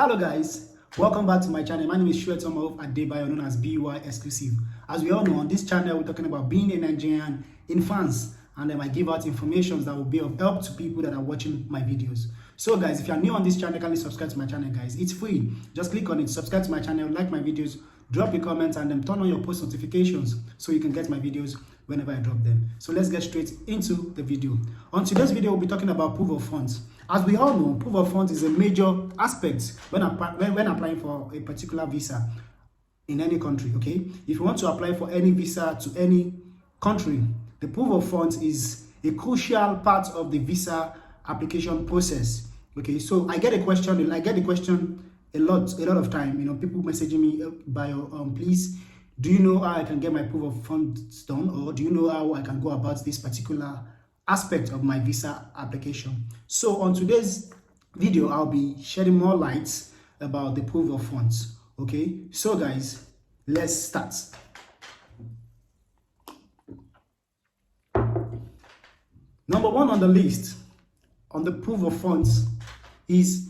Hello guys, welcome back to my channel. My name is Shuetomo Adebayo, known as Byxclusive. As we all know, on this channel we're talking about being a Nigerian in France, and then I give out information that will be of help to people that are watching my videos. So guys, if you are new on this channel, kindly subscribe to my channel guys. It's free. Just click on it, subscribe to my channel, like my videos, drop a comment, and then turn on your post notifications so you can get my videos whenever I drop them. So let's get straight into the video. On today's video, we'll be talking about proof of funds. As we all know, proof of funds is a major aspect when applying for a particular visa in any country, okay? If you want to apply for any visa to any country, the proof of funds is a crucial part of the visa application process, okay? So I get the question a lot of time, you know, people messaging me by please, do you know how I can get my proof of funds done, or do you know how I can go about this particular aspect of my visa application? So on today's video, I'll be shedding more light about the proof of funds. Okay, so guys, let's start. Number one on the list on the proof of funds is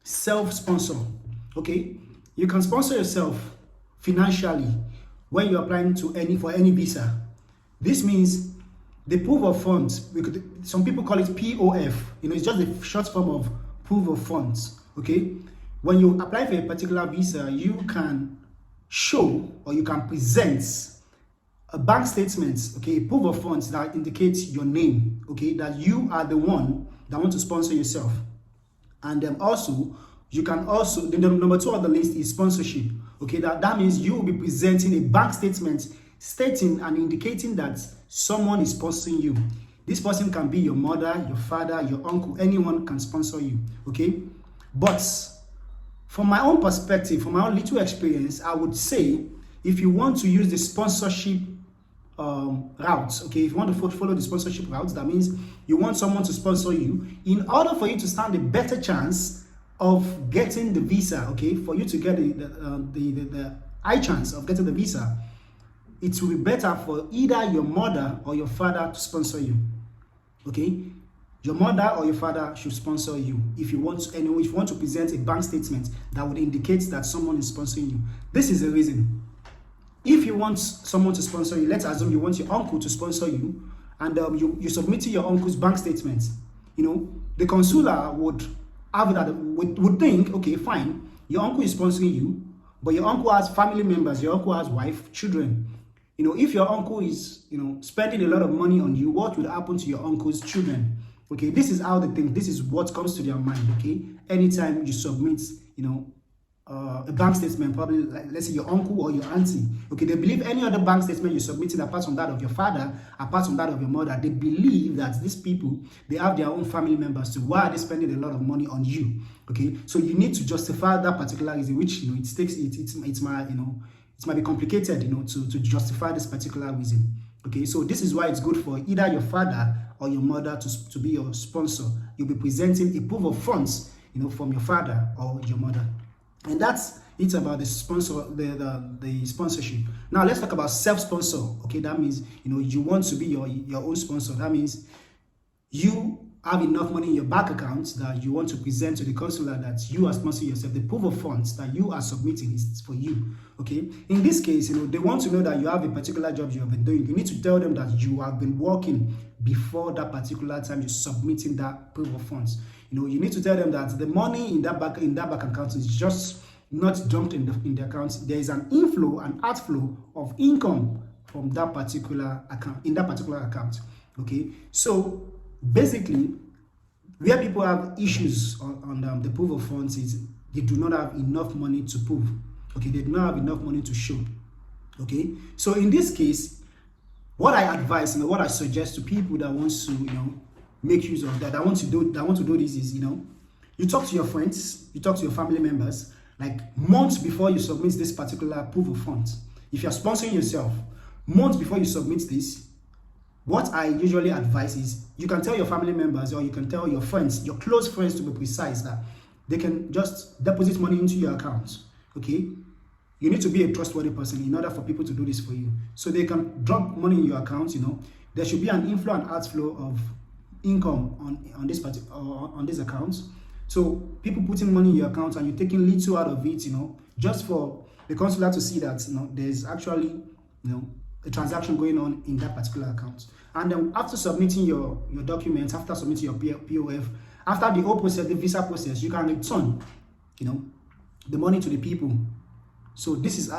self-sponsor. Okay, you can sponsor yourself financially when you're applying to for any visa. This means the proof of funds, some people call it POF, you know, it's just a short form of proof of funds, okay? When you apply for a particular visa, you can show or you can present a bank statement, okay, a proof of funds that indicates your name, okay, that you are the one that want to sponsor yourself. And then also, you can also, the number two on the list is sponsorship, okay, that means you will be presenting a bank statement stating and indicating that someone is sponsoring you. This person can be your mother, your father, your uncle, anyone can sponsor you, okay? But from my own perspective, from my own little experience, I would say if you want to use the sponsorship route, okay, if you want to follow the sponsorship route, that means you want someone to sponsor you. In order for you to stand a better chance of getting the visa, okay, for you to get the high chance of getting the visa, it will be better for either your mother or your father to sponsor you, okay? Your mother or your father should sponsor you if you want to present a bank statement that would indicate that someone is sponsoring you. This is the reason. If you want someone to sponsor you, let's assume you want your uncle to sponsor you, and you submitted your uncle's bank statement. You know, the consular would have that, would think, okay, fine, your uncle is sponsoring you, but your uncle has family members, your uncle has wife, children. You know, if your uncle is, you know, spending a lot of money on you, what would happen to your uncle's children? Okay, this is how they think. This is what comes to their mind, okay? Anytime you submit, you know, a bank statement, probably, like, let's say your uncle or your auntie, okay, they believe any other bank statement you're submitting apart from that of your father, apart from that of your mother, they believe that these people, they have their own family members too. Why are they spending a lot of money on you? Okay, so you need to justify that particular reason, which, you know, it might be complicated, you know, to justify this particular reason. Okay, so this is why it's good for either your father or your mother to be your sponsor. You'll be presenting a proof of funds, you know, from your father or your mother. And that's it about the sponsorship. Now let's talk about self-sponsor. Okay, that means, you know, you want to be your own sponsor. That means you have enough money in your bank account that you want to present to the consular that you are sponsoring yourself. The proof of funds that you are submitting is for you. Okay, in this case, you know, they want to know that you have a particular job you have been doing. You need to tell them that you have been working before that particular time you're submitting that proof of funds. You know, you need to tell them that the money in that bank account is just not dumped in the account. There is an inflow and outflow of income from that particular account. Okay, so basically, where people have issues on the proof of funds is they do not have enough money to prove. Okay, they do not have enough money to show. Okay, so in this case, what I advise, you know, what I suggest to people that wants to, you know, make use of that, that want to do this is, you know, you talk to your friends, you talk to your family members, like months before you submit this particular proof of funds. If you're sponsoring yourself, months before you submit this, what I usually advise is you can tell your family members, or you can tell your friends, your close friends to be precise, that they can just deposit money into your account, okay? You need to be a trustworthy person in order for people to do this for you. So they can drop money in your account, you know. There should be an inflow and outflow of income on this account. So people putting money in your account and you're taking little out of it, just for the consular to see that there's actually a transaction going on in that particular account. And then after submitting your documents, after submitting your POF, after the whole process, the visa process, you can return the money to the people. So this is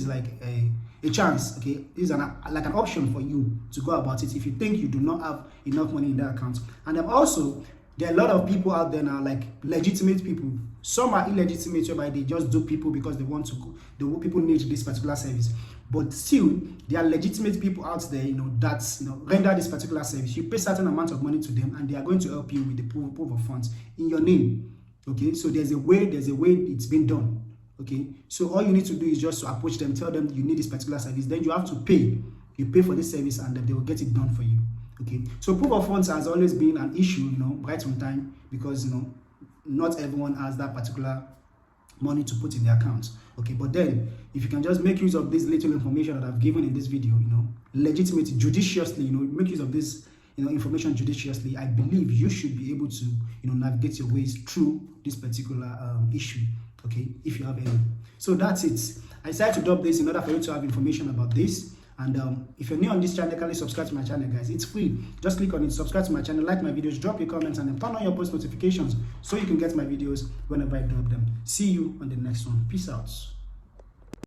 like a chance, okay? This is like an option for you to go about it if you think you do not have enough money in that account. And then also, there are a lot of people out there now, like legitimate people. Some are illegitimate, whereby they just do people because they want to go. People need this particular service. But still, there are legitimate people out there, that render this particular service. You pay certain amount of money to them, and they are going to help you with the proof of funds in your name. Okay, so there's a way it's been done. Okay, so all you need to do is just to approach them, tell them you need this particular service. Then you have to pay. You pay for this service, and they will get it done for you. Okay, so proof of funds has always been an issue, right from time, because not everyone has that particular money to put in their account. Okay, but then if you can just make use of this little information that I've given in this video, legitimately, judiciously, make use of this information judiciously, I believe you should be able to navigate your ways through this particular issue. Okay, if you have any. So that's it. I decided to drop this in order for you to have information about this. And if you're new on this channel, kindly subscribe to my channel, guys. It's free. Just click on it, subscribe to my channel, like my videos, drop your comments, and then turn on your post notifications so you can get my videos whenever I drop them. See you on the next one. Peace out.